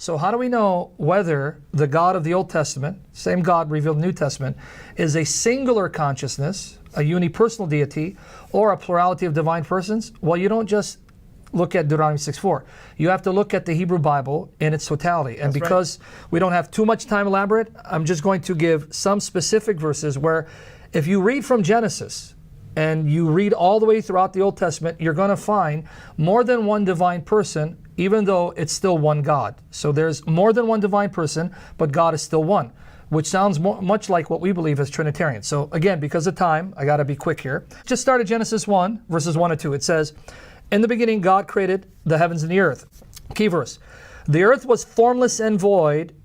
So how do we know whether the God of the Old Testament, same God revealed in the New Testament, is a singular consciousness, a unipersonal deity, or a plurality of divine persons? Well, you don't just look at Deuteronomy 6:4. You have to look at the Hebrew Bible in its totality. And because we don't have too much time to elaborate, I'm just going to give some specific verses where if you read from Genesis and you read all the way throughout the Old Testament, you're going to find more than one divine person, even though it's still one God. So there's more than one divine person, but God is still one, which sounds much like what we believe as Trinitarians. So again, because of time, I got to be quick here. Just start at Genesis 1, verses 1 and 2. It says, in the beginning, God created the heavens and the earth. Key verse. The earth was formless and void.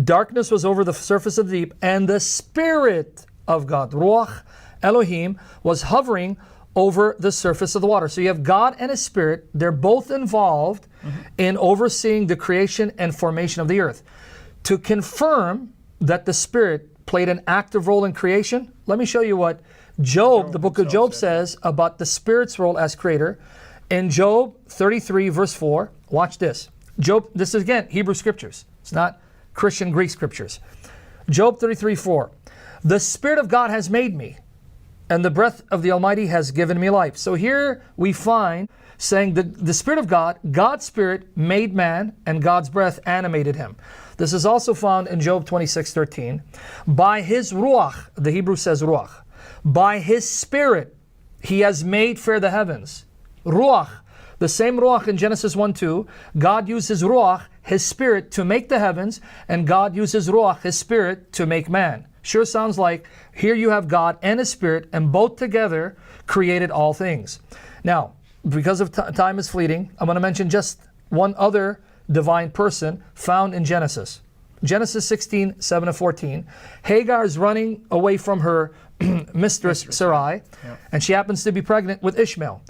Darkness was over the surface of the deep. And the Spirit of God, Ruach Elohim, was hovering over the surface of the water. So you have God and His Spirit. They're both involved in overseeing the creation and formation of the earth. To confirm that the Spirit played an active role in creation, let me show you what Job, the book of Job says about the Spirit's role as creator. In Job 33, verse 4, watch this. Job, this is again Hebrew scriptures. It's not Christian Greek scriptures. Job 33, 4. The Spirit of God has made me, and the breath of the Almighty has given me life. So here we find saying that the Spirit of God, God's Spirit made man, and God's breath animated him. This is also found in Job 26, 13. By His Ruach, the Hebrew says Ruach, by His Spirit He has made fair the heavens. Ruach, the same Ruach in Genesis 1:2, God uses Ruach, His Spirit, to make the heavens, and God uses Ruach, His Spirit, to make man. Sure sounds like here you have God and His Spirit, and both together created all things. Now, because of time is fleeting, I'm going to mention just one other divine person found in Genesis. Genesis 16, 7-14. Hagar is running away from her mistress Sarai, and she happens to be pregnant with Ishmael.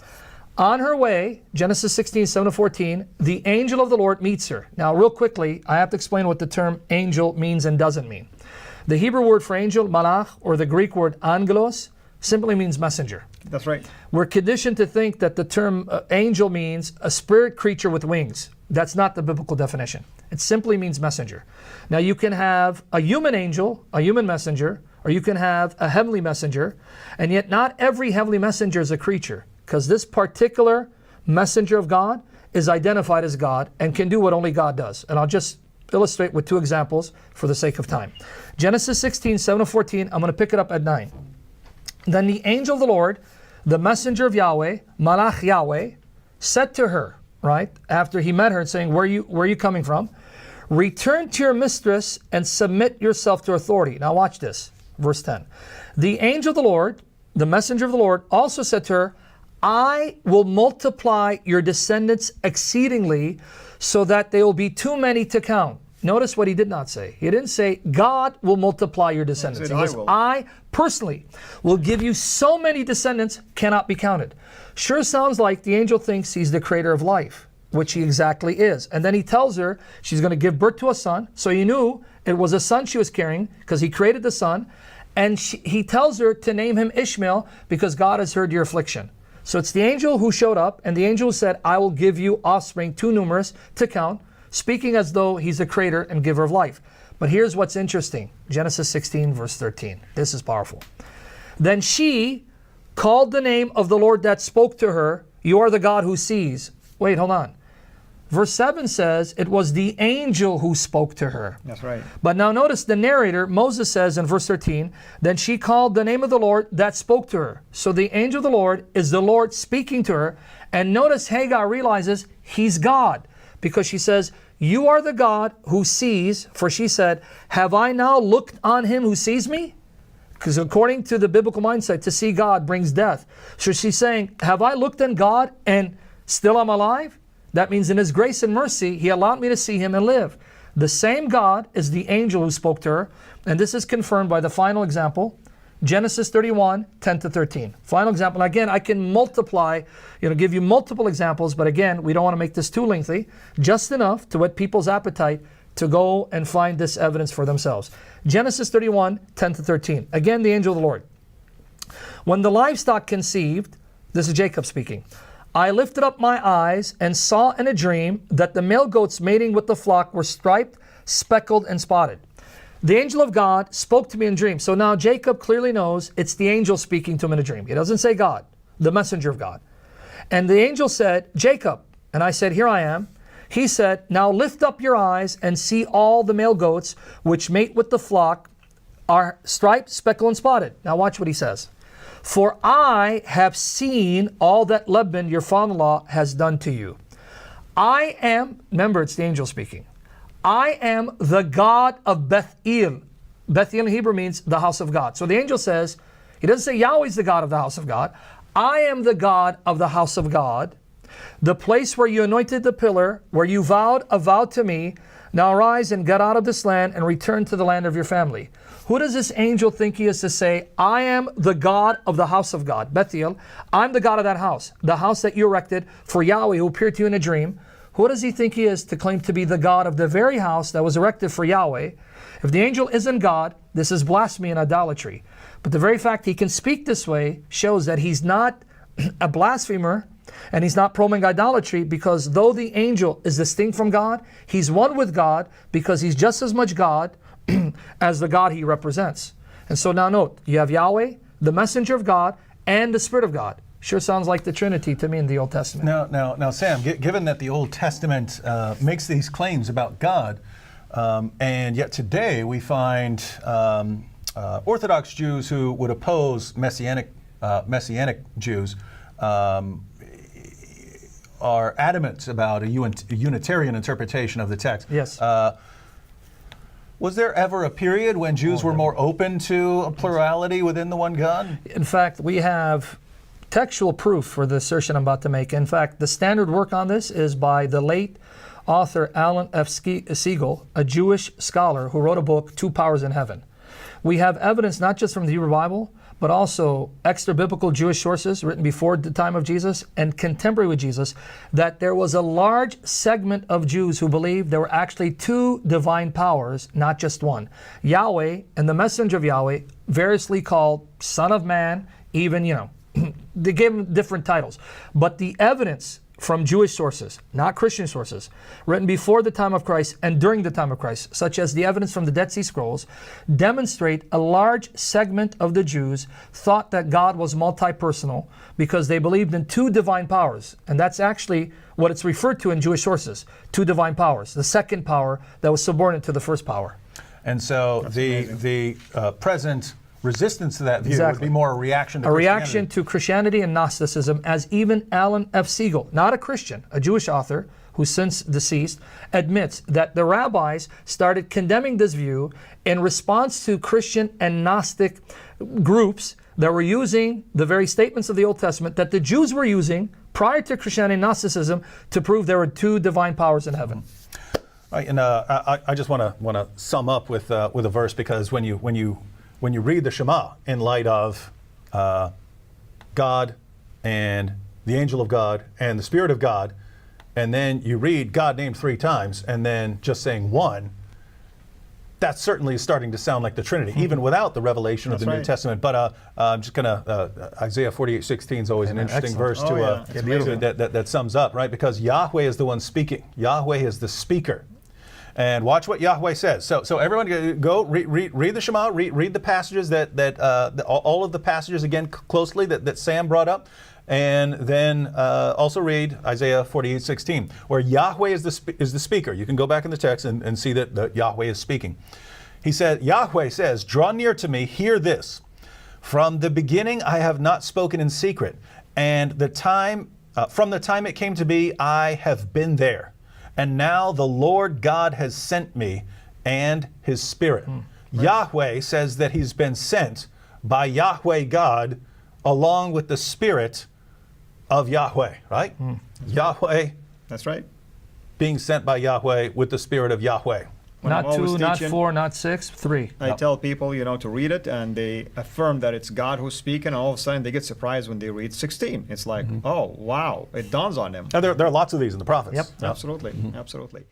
On her way, Genesis 16, 7-14, the angel of the Lord meets her. Now, real quickly, I have to explain what the term angel means and doesn't mean. The Hebrew word for angel, malach, or the Greek word angelos, simply means messenger. That's right. We're conditioned to think that the term angel means a spirit creature with wings. That's not the biblical definition. It simply means messenger. Now, you can have a human angel, a human messenger, or you can have a heavenly messenger, and yet not every heavenly messenger is a creature, because this particular messenger of God is identified as God and can do what only God does. And I'll just illustrate with two examples for the sake of time. Genesis 16, 7-14, I'm going to pick it up at 9. Then the angel of the Lord, the messenger of Yahweh, Malach Yahweh, said to her, right, after he met her and saying, where are you coming from? Return to your mistress and submit yourself to authority. Now watch this, verse 10. The angel of the Lord, the messenger of the Lord, also said to her, I will multiply your descendants exceedingly so that they will be too many to count. Notice what he did not say. He didn't say, God will multiply your descendants. He says, I personally will give you so many descendants cannot be counted. Sure sounds like the angel thinks he's the creator of life, which he exactly is. And then he tells her she's going to give birth to a son. So he knew it was a son she was carrying because he created the son. And he tells her to name him Ishmael because God has heard your affliction. So it's the angel who showed up, and the angel who said, I will give you offspring too numerous to count, speaking as though he's the creator and giver of life. But here's what's interesting. Genesis 16, verse 13. This is powerful. Then she called the name of the Lord that spoke to her, you are the God who sees. Wait, hold on. Verse 7 says it was the angel who spoke to her. That's right. But now notice the narrator, Moses says in verse 13, then she called the name of the Lord that spoke to her. So the angel of the Lord is the Lord speaking to her. And notice Hagar realizes he's God, because she says, you are the God who sees, for she said, have I now looked on him who sees me? Because according to the biblical mindset, to see God brings death. So she's saying, have I looked on God and still I'm alive? That means in His grace and mercy, He allowed me to see Him and live. The same God is the angel who spoke to her. And this is confirmed by the final example, Genesis 31, 10-13. Final example. Again, I can multiply, give you multiple examples, but again, we don't want to make this too lengthy, just enough to whet people's appetite to go and find this evidence for themselves. Genesis 31, 10-13. Again, the angel of the Lord. When the livestock conceived, this is Jacob speaking, I lifted up my eyes and saw in a dream that the male goats mating with the flock were striped, speckled, and spotted. The angel of God spoke to me in dreams. So now Jacob clearly knows it's the angel speaking to him in a dream. He doesn't say God, the messenger of God. And the angel said, Jacob. And I said, here I am. He said, now lift up your eyes and see all the male goats which mate with the flock are striped, speckled, and spotted. Now watch what he says. For I have seen all that Laban, your father-in-law, has done to you. I am, remember it's the angel speaking, I am the God of Bethel. Bethel in Hebrew means the house of God. So the angel says, he doesn't say Yahweh's the God of the house of God. I am the God of the house of God, the place where you anointed the pillar, where you vowed a vow to me. Now arise and get out of this land and return to the land of your family. Who does this angel think he is to say, I am the God of the house of God, Bethel. I'm the God of that house, the house that you erected for Yahweh who appeared to you in a dream. Who does he think he is to claim to be the God of the very house that was erected for Yahweh? If the angel isn't God, this is blasphemy and idolatry. But the very fact he can speak this way shows that he's not a blasphemer and he's not promoting idolatry, because though the angel is distinct from God, he's one with God because he's just as much God as the God he represents. And so now note, you have Yahweh, the messenger of God, and the Spirit of God. Sure sounds like the Trinity to me in the Old Testament. Now, Sam, given that the Old Testament makes these claims about God, and yet today we find Orthodox Jews who would oppose Messianic Jews are adamant about a Unitarian interpretation of the text. Yes. Was there ever a period when Jews were more open to a plurality within the one God? In fact, we have textual proof for the assertion I'm about to make. In fact, the standard work on this is by the late author Alan F. Siegel, a Jewish scholar who wrote a book, Two Powers in Heaven. We have evidence not just from the Hebrew Bible, but also extra-biblical Jewish sources written before the time of Jesus and contemporary with Jesus, that there was a large segment of Jews who believed there were actually two divine powers, not just one. Yahweh and the messenger of Yahweh, variously called Son of Man, even, they gave him different titles. But the evidence from Jewish sources, not Christian sources, written before the time of Christ and during the time of Christ, such as the evidence from the Dead Sea Scrolls, demonstrate a large segment of the Jews thought that God was multi-personal because they believed in two divine powers. And that's actually what it's referred to in Jewish sources, two divine powers, the second power that was subordinate to the first power. And so the present resistance to that view would be more a reaction to Christianity. Reaction to Christianity and Gnosticism, as even Alan F. Siegel, not a Christian, a Jewish author who's since deceased, admits that the rabbis started condemning this view in response to Christian and Gnostic groups that were using the very statements of the Old Testament that the Jews were using prior to Christianity and Gnosticism to prove there were two divine powers in heaven. Right, and I just want to sum up with a verse, because when you read the Shema in light of God and the angel of God and the Spirit of God, and then you read God named three times and then just saying one, that certainly is starting to sound like the Trinity, even without the revelation of the New Testament. But I'm just going to, Isaiah 48:16 is always an interesting verse that sums up, right? Because Yahweh is the one speaking. Yahweh is the speaker. And watch what Yahweh says. So everyone go read the Shema, read the passages all of the passages again closely that Sam brought up, and then also read Isaiah 48:16, where Yahweh is the speaker. You can go back in the text and see that Yahweh is speaking. He said, Yahweh says, draw near to me, hear this. From the beginning I have not spoken in secret, and from the time it came to be, I have been there. And now the Lord God has sent me and his Spirit. Right. Yahweh says that he's been sent by Yahweh God along with the Spirit of Yahweh, right? Yahweh. That's right. Being sent by Yahweh with the Spirit of Yahweh. Not two, not four, not six, three. I tell people, to read it, and they affirm that it's God who's speaking, and all of a sudden they get surprised when they read 16. It's like, oh, wow, it dawns on them. Now, there are lots of these in the prophets. Yep. Absolutely, absolutely.